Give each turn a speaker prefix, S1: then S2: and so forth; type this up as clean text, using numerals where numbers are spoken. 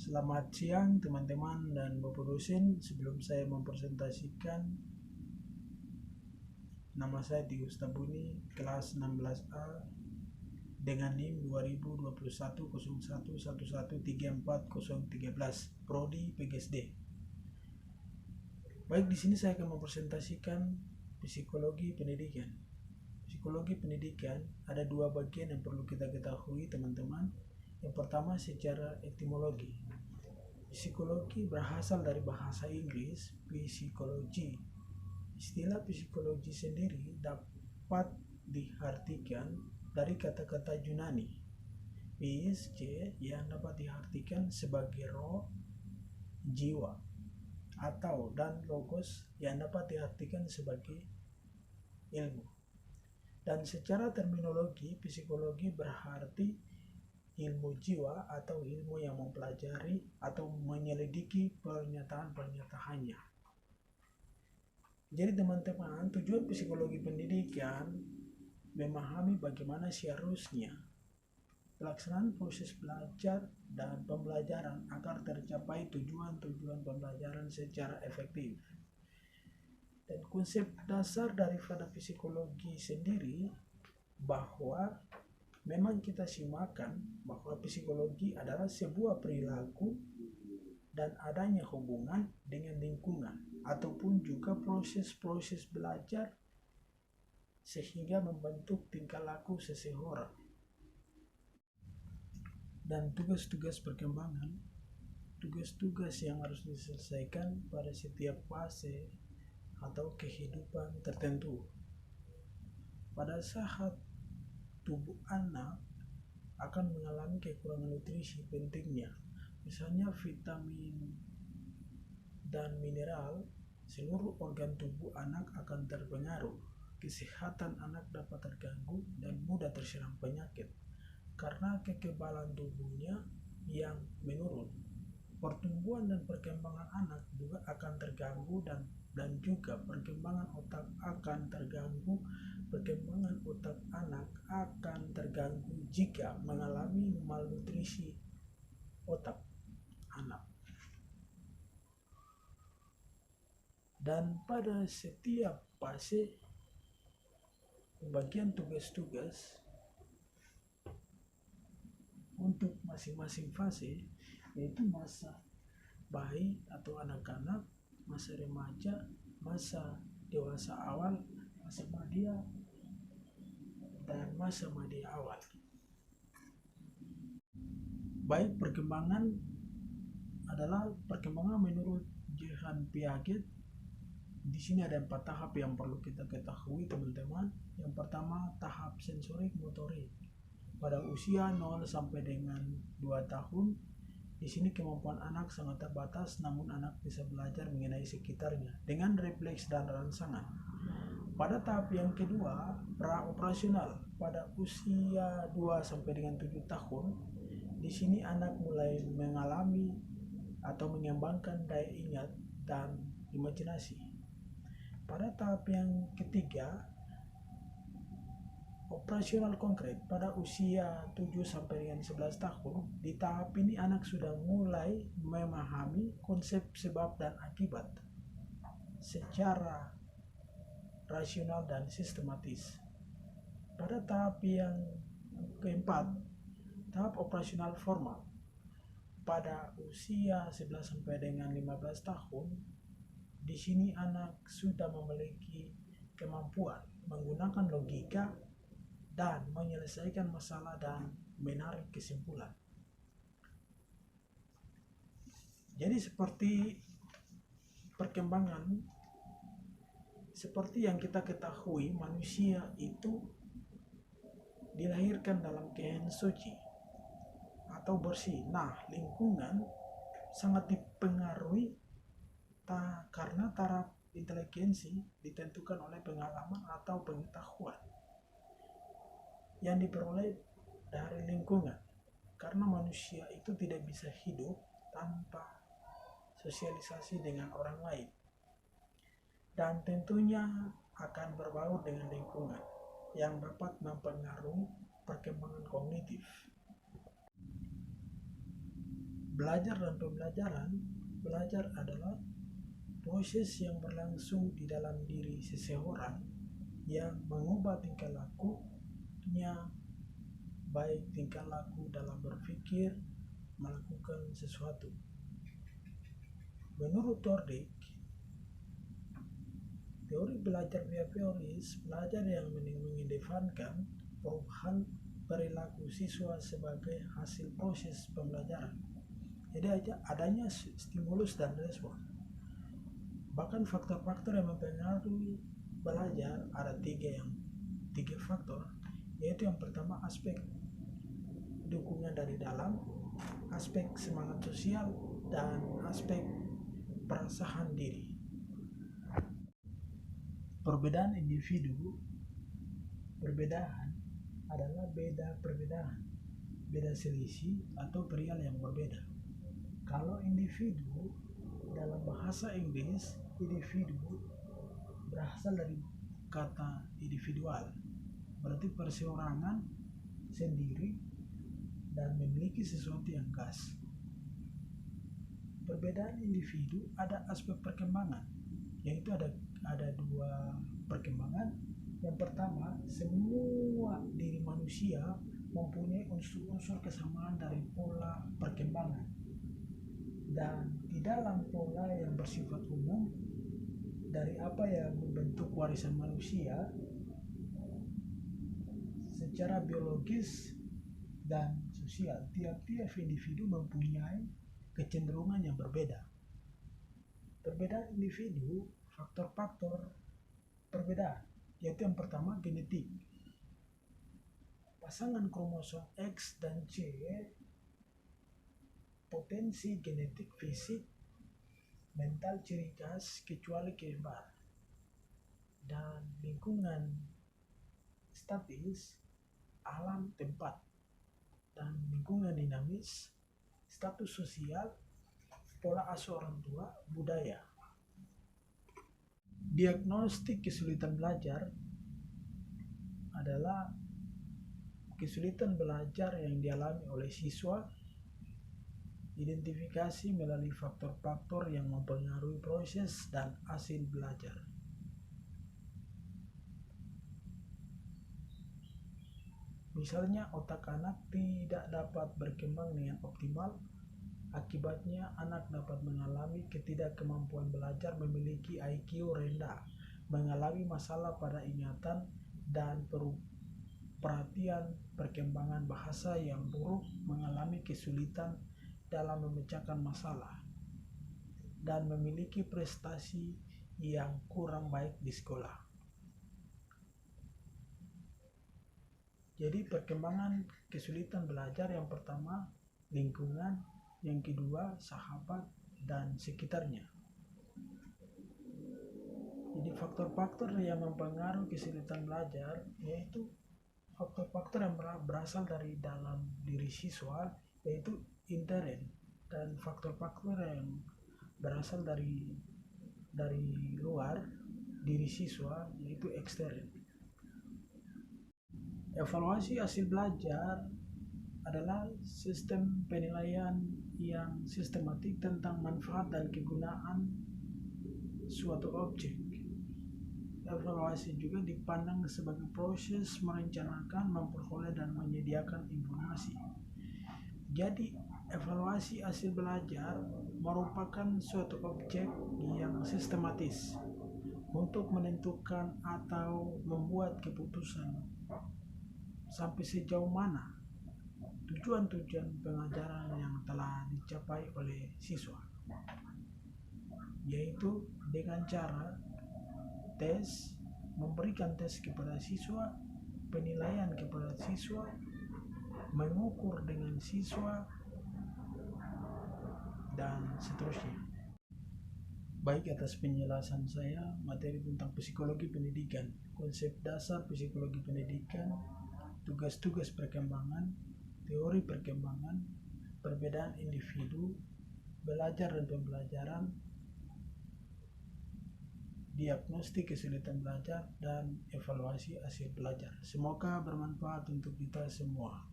S1: Selamat siang teman-teman dan Bapak dosen. Sebelum saya mempresentasikan, nama saya Tio Stabuni, kelas 16A dengan NIM 20210111340013, Prodi PGSD. Baik, di sini saya akan mempresentasikan psikologi pendidikan. Psikologi pendidikan ada dua bagian yang perlu kita ketahui, teman-teman. Yang pertama secara etimologi. Psikologi berasal dari bahasa Inggris psikologi. Istilah psikologi sendiri dapat diartikan dari kata-kata Yunani psik yang dapat diartikan sebagai roh, jiwa, atau dan logos yang dapat diartikan sebagai ilmu. Dan secara terminologi, psikologi berarti ilmu jiwa atau ilmu yang mempelajari atau menyelidiki pernyataan-pernyataannya. Jadi teman-teman, tujuan psikologi pendidikan memahami bagaimana seharusnya pelaksanaan proses belajar dan pembelajaran agar tercapai tujuan-tujuan pembelajaran secara efektif. Dan konsep dasar daripada psikologi sendiri bahwa memang kita simakkan bahwa psikologi adalah sebuah perilaku dan adanya hubungan dengan lingkungan ataupun juga proses-proses belajar sehingga membentuk tingkah laku seseorang. Dan tugas-tugas perkembangan, tugas-tugas yang harus diselesaikan pada setiap fase atau kehidupan tertentu. Pada saat tubuh anak akan mengalami kekurangan nutrisi pentingnya, misalnya vitamin dan mineral, seluruh organ tubuh anak akan terpengaruh. Kesehatan anak dapat terganggu dan mudah terserang penyakit karena kekebalan tubuhnya yang menurun. Pertumbuhan dan perkembangan anak juga akan terganggu dan juga perkembangan otak akan terganggu. Perkembangan otak anak akan terganggu jika mengalami malnutrisi otak anak. Dan pada setiap fase pembagian tugas-tugas untuk masing-masing fase, yaitu masa bayi atau anak-anak, masa remaja, masa dewasa awal, masa madya, dan masa madya awal. Baik, perkembangan adalah perkembangan menurut Jean Piaget. Di sini ada 4 tahap yang perlu kita ketahui, teman-teman. Yang pertama, tahap sensorik motorik. Pada usia 0 sampai dengan 2 tahun, di sini kemampuan anak sangat terbatas, namun anak bisa belajar mengenai sekitarnya dengan refleks dan rangsangan. Pada tahap yang kedua, pra-operasional, pada usia 2 sampai dengan 7 tahun, di sini anak mulai mengalami atau mengembangkan daya ingat dan imajinasi. Pada tahap yang ketiga, operasional konkret, pada usia 7 sampai dengan 11 tahun, di tahap ini anak sudah mulai memahami konsep sebab dan akibat secara rasional dan sistematis. Pada tahap yang keempat, tahap operasional formal, pada usia 11 sampai dengan 15 tahun, di sini anak sudah memiliki kemampuan menggunakan logika dan menyelesaikan masalah dan menarik kesimpulan. Jadi seperti perkembangan, seperti yang kita ketahui, manusia itu dilahirkan dalam keadaan suci atau bersih. Nah, lingkungan sangat dipengaruhi karena taraf inteligensi ditentukan oleh pengalaman atau pengetahuan yang diperoleh dari lingkungan. Karena manusia itu tidak bisa hidup tanpa sosialisasi dengan orang lain, dan tentunya akan berbaur dengan lingkungan yang dapat mempengaruhi perkembangan kognitif. Belajar dan pembelajaran. Belajar adalah proses yang berlangsung di dalam diri seseorang yang mengubah tingkah lakunya, baik tingkah laku dalam berpikir, melakukan sesuatu. Menurut Thorndike, teori belajar behavioris, belajar yang mengedepankan perubahan perilaku siswa sebagai hasil proses pembelajaran. Jadi adanya stimulus dan respon. Bahkan faktor-faktor yang mempengaruhi belajar ada tiga faktor, yaitu yang pertama aspek dukungan dari dalam, aspek semangat sosial, dan aspek perasaan diri. Perbedaan individu, perbedaan adalah beda selisih atau perihal yang berbeda. Kalau individu, dalam bahasa Inggris, individu berasal dari kata individual, berarti perseorangan sendiri dan memiliki sesuatu yang khas. Perbedaan individu ada aspek perkembangan, yaitu ada dua perkembangan. Yang pertama, semua diri manusia mempunyai unsur-unsur kesamaan dari pola perkembangan. Dan di dalam pola yang bersifat umum dari apa yang membentuk warisan manusia secara biologis dan sosial, tiap-tiap individu mempunyai kecenderungan yang berbeda. Perbedaan individu, faktor-faktor perbedaan, yaitu yang pertama genetik. Pasangan kromosom X dan Y, potensi genetik, fisik, mental ciri khas kecuali kembar, dan lingkungan statis, alam tempat, dan lingkungan dinamis, status sosial, pola asuh orang tua, budaya. Diagnostik kesulitan belajar adalah kesulitan belajar yang dialami oleh siswa. Identifikasi melalui faktor-faktor yang mempengaruhi proses dan hasil belajar. Misalnya, otak anak tidak dapat berkembang dengan optimal. Akibatnya, anak dapat mengalami ketidakkemampuan belajar, memiliki IQ rendah, mengalami masalah pada ingatan dan perhatian, perkembangan bahasa yang buruk, mengalami kesulitan dalam memecahkan masalah, dan memiliki prestasi yang kurang baik di sekolah. Jadi perkembangan kesulitan belajar, yang pertama lingkungan, yang kedua sahabat dan sekitarnya. Jadi faktor-faktor yang mempengaruhi kesulitan belajar yaitu faktor-faktor yang berasal dari dalam diri siswa, yaitu intern, dan faktor-faktor yang berasal dari luar diri siswa, yaitu ekstern. Evaluasi hasil belajar adalah sistem penilaian yang sistematik tentang manfaat dan kegunaan suatu objek. Evaluasi juga dipandang sebagai proses merencanakan, memperoleh, dan menyediakan informasi. Jadi, evaluasi hasil belajar merupakan suatu objek yang sistematis untuk menentukan atau membuat keputusan sampai sejauh mana tujuan-tujuan pengajaran yang telah dicapai oleh siswa, yaitu dengan cara tes, memberikan tes kepada siswa, penilaian kepada siswa, mengukur dengan siswa, dan seterusnya. Baik, atas penjelasan saya materi tentang psikologi pendidikan, konsep dasar psikologi pendidikan, tugas-tugas perkembangan, teori perkembangan, perbedaan individu, belajar dan pembelajaran, diagnostik kesulitan belajar, dan evaluasi hasil belajar. Semoga bermanfaat untuk kita semua.